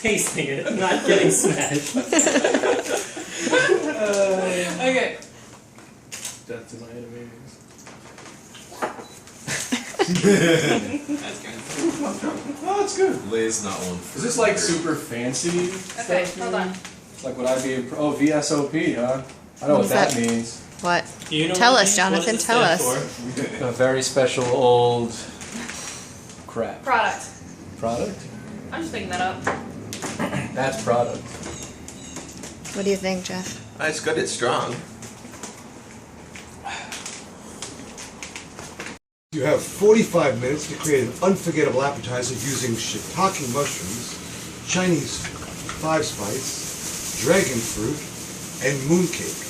tasting it, not getting smashed. Okay. Death to my enemies. That's good. Oh, it's good. Lay's not one. Is this like super fancy Okay, stuff? hold on. Like would I be? VSOP, huh? I know what that means. What? Do you know Tell what us, it means? What Jonathan, does it tell stand us. for? A very special old crap. Product. Product? I'm just picking that up. That's product. What do you think, Jeff? It's good, it's strong. You have 45 minutes to create an unforgettable appetizer using shiitake mushrooms, Chinese five spice, dragon fruit, and mooncake.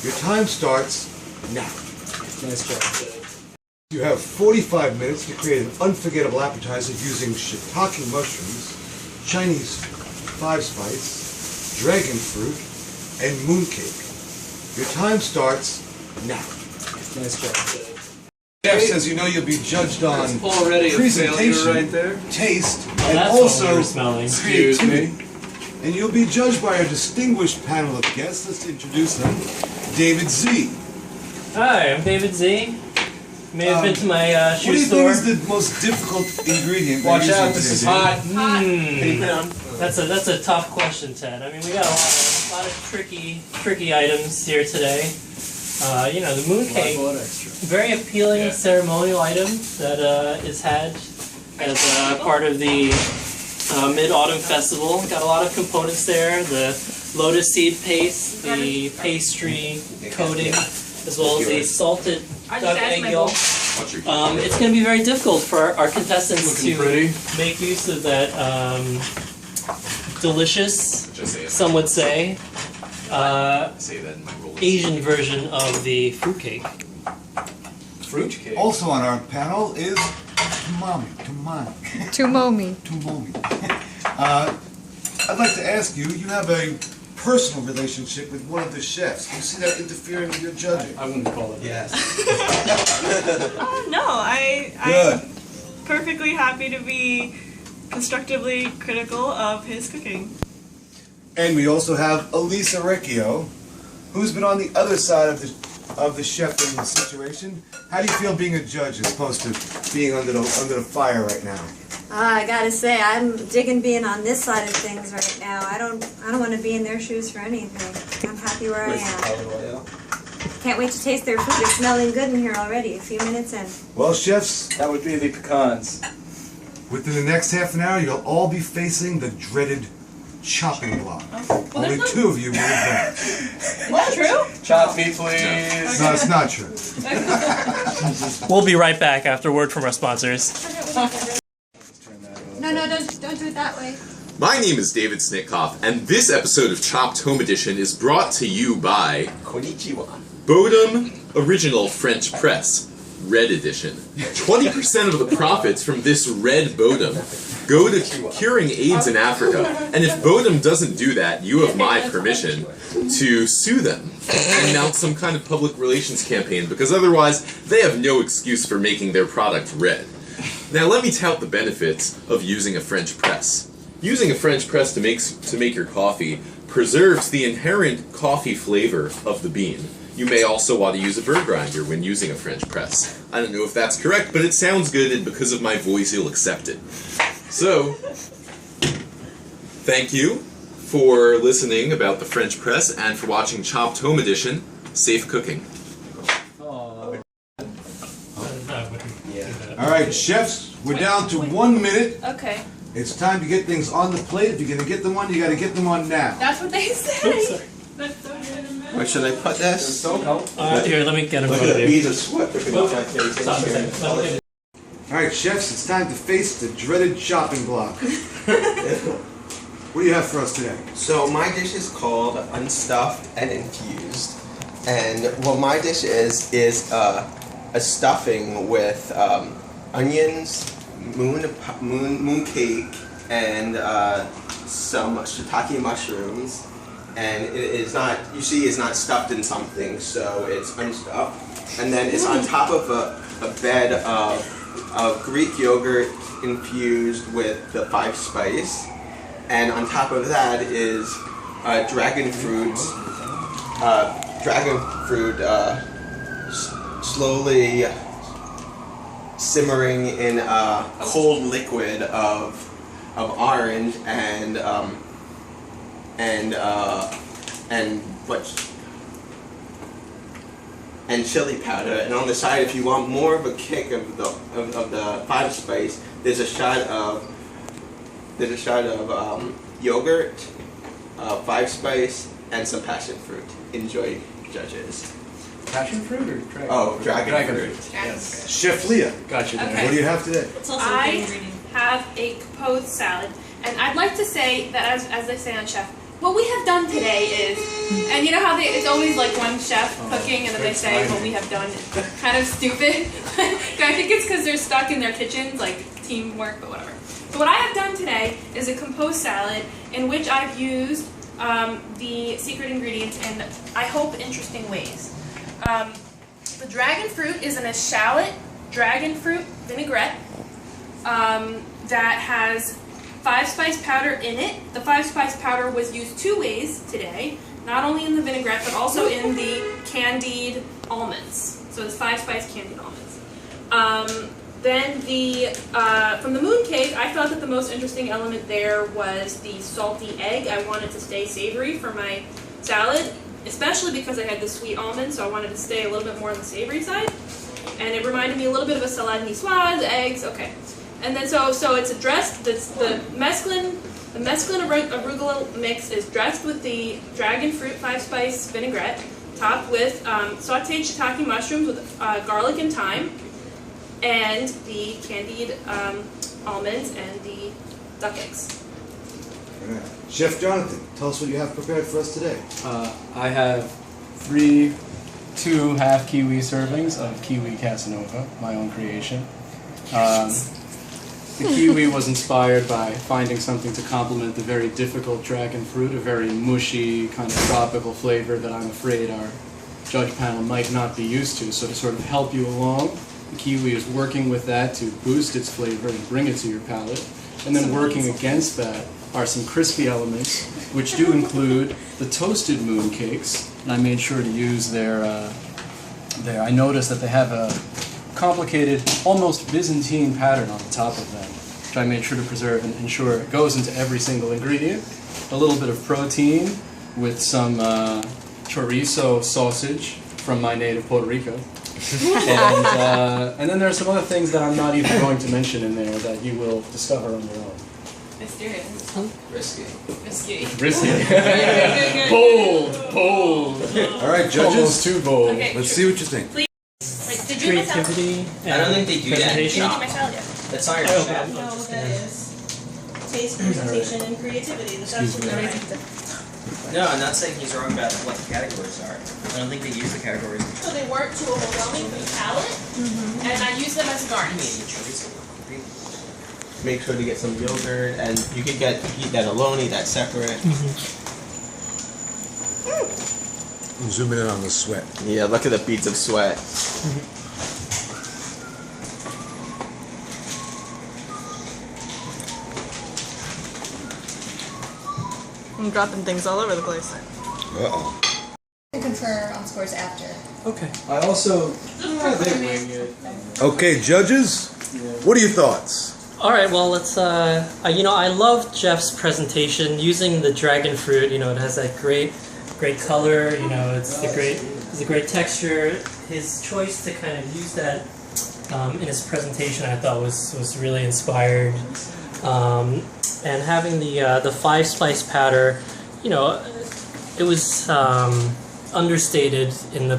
Your time starts now. Nice job. You have 45 minutes to create an unforgettable appetizer using shiitake mushrooms, Chinese five spice, dragon fruit, and mooncake. Your time starts now. Nice job. Jeff says you know you'll be judged on Already a failure presentation, right there. taste, Oh, and that's what we also were smelling. Excuse me. creativity. And you'll be judged by a distinguished panel of guests. Let's introduce them. David Z. Hi, I'm David Z. May have been to my What shoe do you store. think is the most difficult ingredient? Watch they're out, using this is today, hot. That's a tough question, Ted. I mean, we got a lot of tricky items here today. You know, the mooncake, very appealing ceremonial item that is had as part of the Mid-Autumn Festival. Got a lot of components there: the lotus seed paste, the pastry coating, as well as the salted I duck just asked egg my yolk. bowl. It's going to be very difficult for our contestants Looking to pretty. make use of that delicious, Just say it. some would say, Say that in my roll. Asian version of the fruitcake. Fruit cake. Also on our panel is Tumami. Tumomi. I'd like to ask you, you have a personal relationship with one of the chefs. Do you see that interfering with your judging? I wouldn't call it. Yes. No, I'm perfectly happy to be constructively critical of his cooking. And we also have Elisa Recchio, who's been on the other side of the chefing situation. How do you feel being a judge as opposed to being under the fire right now? I gotta say, I'm digging being on this side of things right now. I don't want to be in their shoes for anything. I'm happy where I am. Can't wait to taste their food. It's smelling good in here already. A few minutes in. Well, chefs, That would be the pecans. within the next half an hour, you'll all be facing the dreaded chopping block. Only there's two of you will advance. What? True? Chop me, please. No, it's not true. We'll be right back after a word from our sponsors. No, don't do it that way. My name is David Snitkoff, and this episode of Chopped Home Edition is brought to you by Konnichiwa. Bodum Original French Press, Red Edition. 20% of the profits from this red Bodum go to curing AIDS in Africa, and if Bodum doesn't do that, you have my permission to sue them and mount some kind of public relations campaign, because otherwise they have no excuse for making their product red. Now let me tout the benefits of using a French press. Using a French press to make your coffee preserves the inherent coffee flavor of the bean. You may also want to use a bird grinder when using a French press. I don't know if that's correct, but it sounds good, and because of my voice, you'll accept it. So, thank you for listening about the French press and for watching Chopped Home Edition. Safe cooking. All right, chefs, we're down to 1 minute. Okay. It's time to get things on the plate. If you're going to get them on, you got to get them on now. That's what they say. Where should I put this? Here, let me get him Look for at the you. beads of sweat dripping off my face. Stop a second. All right, chefs, it's time to face the dreaded chopping block. What do you have for us today? So my dish is called unstuffed and infused, and what my dish is a stuffing with onions, moon cake, and some shiitake mushrooms. And it is not, you see, it's not stuffed in something, so it's unstuffed. And then it's on top of a bed of Greek yogurt infused with the five spice. and on top of that is dragon fruit. Slowly simmering in a cold liquid of orange and chili powder. And on the side, if you want more of a kick of the 5 spice, there's a shot of yogurt, 5 spice, and some passion fruit. Enjoy, judges. Passion fruit or dragon? Oh, dragon fruit. Yes. Chef Leah, Got you there. Okay. what do you have today? It's also a I good ingredient. have a composed salad, and I'd like to say that as they say on Chef, what we have done today is, and you know how it's always like one chef cooking, and then they say what we have done is kind of stupid. I think it's because they're stuck in their kitchens, like teamwork, but whatever. So what I have done today is a composed salad in which I've used the secret ingredients in, I hope, interesting ways. The dragon fruit is an eschalot dragon fruit vinaigrette that has 5 spice powder in it. The 5 spice powder was used 2 ways today, not only in the vinaigrette but also in the candied almonds. So it's 5 spice candied almonds. Then from the mooncake, I thought that the most interesting element there was the salty egg. I wanted to stay savory for my salad, especially because I had the sweet almond, so I wanted to stay a little bit more on the savory side. And it reminded me a little bit of a salade niçoise, eggs, okay. And then so it's dressed, the mesclun arugula mix is dressed with the dragon fruit 5 spice vinaigrette, topped with sauteed shiitake mushrooms with garlic and thyme, and the candied almonds and the duck eggs. All right. Chef Jonathan, tell us what you have prepared for us today. I have 2 half kiwi servings of kiwi casanova, my own creation. The kiwi was inspired by finding something to complement the very difficult dragon fruit, a very mushy, kind of tropical flavor that I'm afraid our judge panel might not be used to. So to sort of help you along, the kiwi is working with that to boost its flavor and bring it to your palate. And then working against that are some crispy elements, which do include the toasted moon cakes. And I made sure to use their I noticed that they have a complicated, almost Byzantine pattern on the top of them, which I made sure to preserve and ensure it goes into every single ingredient. A little bit of protein with some chorizo sausage from my native Puerto Rico. And then there are some other things that I'm not even going to mention in there that you will discover on your own. Mysterious. Risky. Risky. Risky. Good. Bold. All right, judges. Almost too bold. Okay. Let's see what you think. Wait, did you miss out? Creativity. I don't think they do that in Did you shop. get my salad yet? That's not your Oh, shop. No, that is taste, presentation, and creativity. That's absolutely right. No, I'm not saying he's wrong about what the categories are. I don't think they use the categories. So they weren't too overwhelming for the palate, and I used them as a garnish. Make sure to get some yogurt, and you could eat that alone, eat that separate. Zoom in on the sweat. Yeah, look at the beads of sweat. I'm dropping things all over the place. Uh-oh. To confer on scores after. Okay. I also wing it. Okay, judges, what are your thoughts? All right. Well, let's. I love Jeff's presentation using the dragon fruit. It has that great color. It's a great texture. His choice to kind of use that in his presentation, I thought was really inspired. And having the 5 spice powder, it was understated in the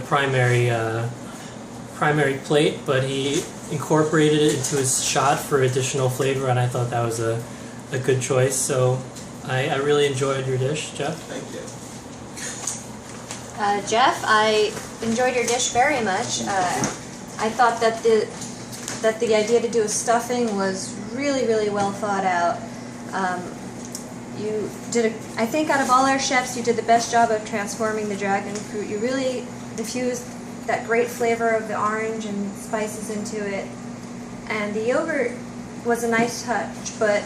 primary plate, but he incorporated it into his shot for additional flavor, and I thought that was a good choice. So I really enjoyed your dish, Jeff. Thank you. Jeff, I enjoyed your dish very much. I thought that the idea to do a stuffing was really, really well thought out. You did I think out of all our chefs, you did the best job of transforming the dragon fruit. You really diffused that great flavor of the orange and spices into it. And the yogurt was a nice touch, but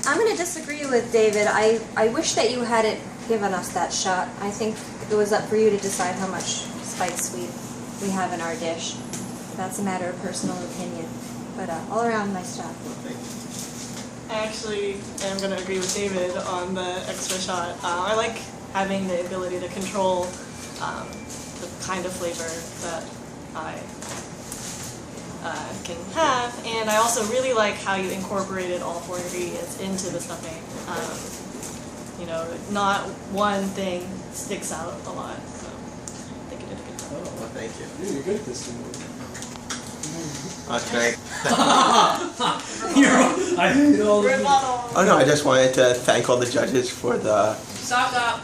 I'm going to disagree with David. I wish that you hadn't given us that shot. I think it was up for you to decide how much spice we have in our dish. That's a matter of personal opinion. But all around, nice job. I actually am going to agree with David on the extra shot. I like having the ability to control the kind of flavor that I can have, and I also really like how you incorporated all 4 ingredients into the stuffing. You know, not one thing sticks out a lot, so I think you did a good job. Oh, well, thank you. Dude, you're good at this thing. Okay. I hate all Oh no, I just wanted to thank all the judges for the Suck up.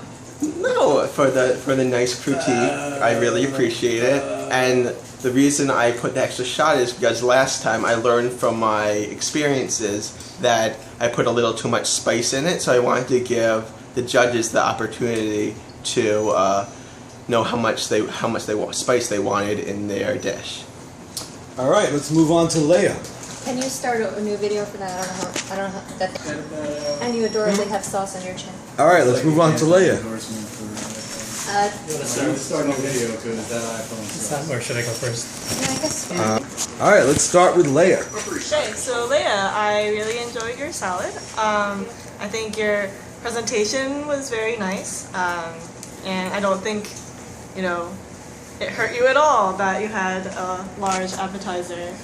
for the nice critique. I really appreciate it. And the reason I put the extra shot is because last time I learned from my experiences that I put a little too much spice in it, so I wanted to give the judges the opportunity to know how much spice they wanted in their dish. All right, let's move on to Leia. Can you start a new video for that? I don't know how that. And you adorably have sauce on your chin. All right, let's move on to Leia. Start a video because that iPhone. Or should I go first? Yeah, I guess. All right, let's start with Leia. Okay, so Leia, I really enjoyed your salad. I think your presentation was very nice, and I don't think, you know, it hurt you at all that you had a large appetizer.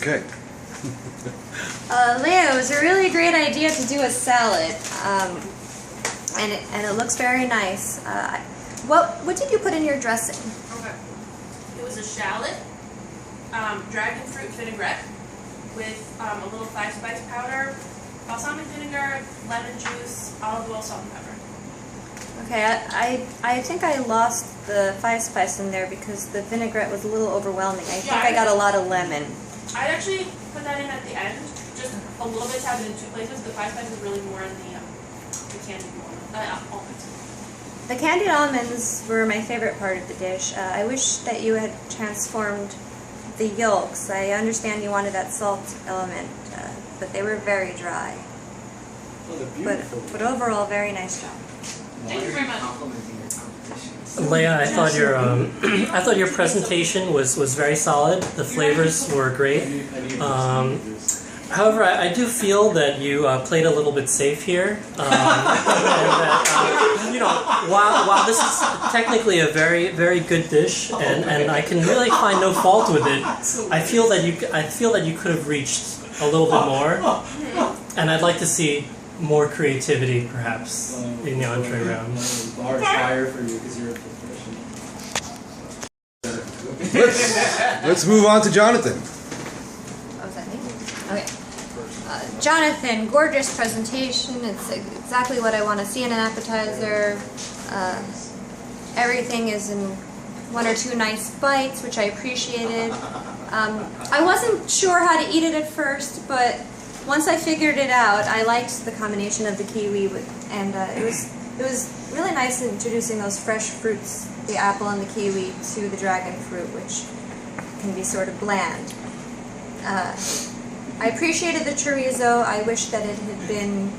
Okay. Leia, it was a really great idea to do a salad, and it looks very nice. What did you put in your dressing? Okay. It was a shallot, dragon fruit vinaigrette with a little 5-spice powder, balsamic vinegar, lemon juice, olive oil, salt, and pepper. Okay, I think I lost the 5-spice in there because the vinaigrette was a little overwhelming. I think I got a lot of lemon. I'd actually put that in at the end, just a little bit to have it in 2 places. The 5-spice is really more in the candied almonds. The candied almonds were my favorite part of the dish. I wish that you had transformed the yolks. I understand you wanted that salt element, but they were very dry. Oh, they're beautiful. But overall, very nice job. Thank you very much. Leia, I thought your presentation was very solid. The flavors were great. However, I do feel that you played a little bit safe here. And that, you know, while this is technically a very good dish, and I can really find no fault with it, I feel that you could have reached a little bit more, and I'd like to see more creativity, perhaps, in the entree round. Bar is higher for you because you're a professional. Let's move on to Jonathan. Oh, is that me? Okay. Jonathan, gorgeous presentation. It's exactly what I want to see in an appetizer. Everything is in 1 or 2 nice bites, which I appreciated. I wasn't sure how to eat it at first, but once I figured it out, I liked the combination of the kiwi and it was really nice introducing those fresh fruits, the apple and the kiwi, to the dragon fruit, which can be sort of bland. I appreciated the chorizo. I wish that it had been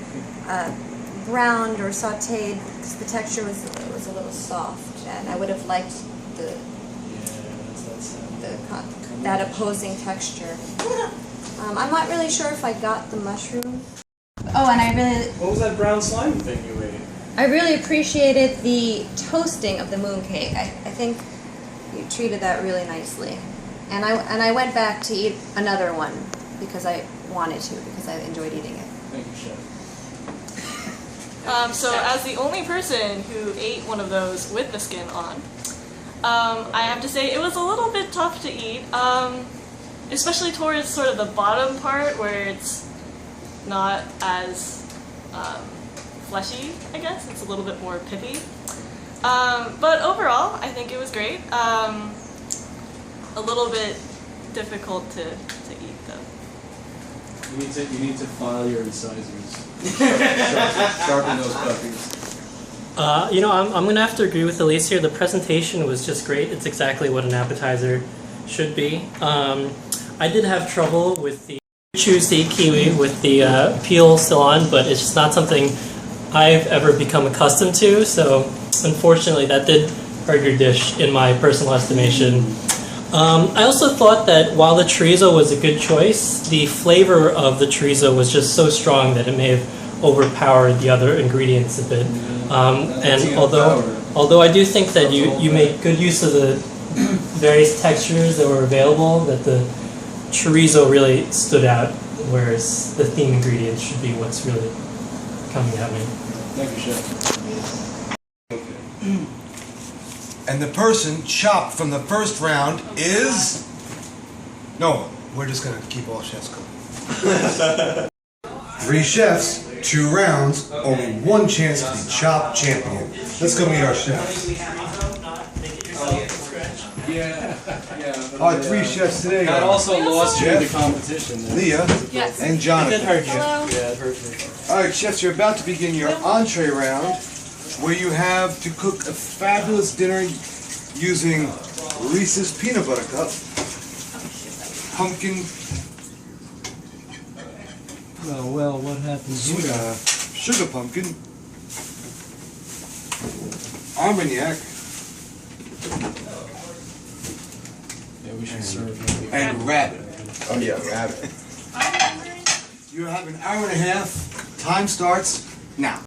browned or sautéed because the texture was a little soft, and I would have liked that opposing texture. I'm not really sure if I got the mushroom. Oh, and What was that brown slime thing you ate? I really appreciated the toasting of the mooncake. I think you treated that really nicely. And I went back to eat another one because I wanted to, because I enjoyed eating it. Thank you, Chef. So as the only person who ate one of those with the skin on, I have to say it was a little bit tough to eat, especially towards sort of the bottom part where it's not as fleshy, I guess. It's a little bit more pippy. But overall, I think it was great. A little bit difficult to eat, though. You need to file your incisors. Sharpen those puppies. You know, I'm going to have to agree with Elise here. The presentation was just great. It's exactly what an appetizer should be. I did have trouble with the choose to eat kiwi with the peel still on, but it's just not something I've ever become accustomed to. So unfortunately, that did hurt your dish in my personal estimation. I also thought that while the chorizo was a good choice, the flavor of the chorizo was just so strong that it may have overpowered the other ingredients a bit. And although I do think that you made good use of the various textures that were available, that the chorizo really stood out, whereas the theme ingredients should be what's really coming at me. Thank you, Chef. And the person chopped from the first round is... No, we're just gonna keep all chefs going. 3 chefs, 2 rounds, only 1 chance to be chopped champion. Let's go meet our chefs. Our 3 chefs today I are also lost you in the Jeff, competition. Leah, Yes. and It Jonathan. did hurt you. Hello. Yeah, it hurt me. Alright, chefs, you're about to begin your entree round, where you have to cook a fabulous dinner using Reese's Peanut Butter Cup, pumpkin, Well, what happens sugar pumpkin, Armagnac, Yeah, we should serve and rabbit. Oh yeah, rabbit. You have an hour and a half. Time starts now.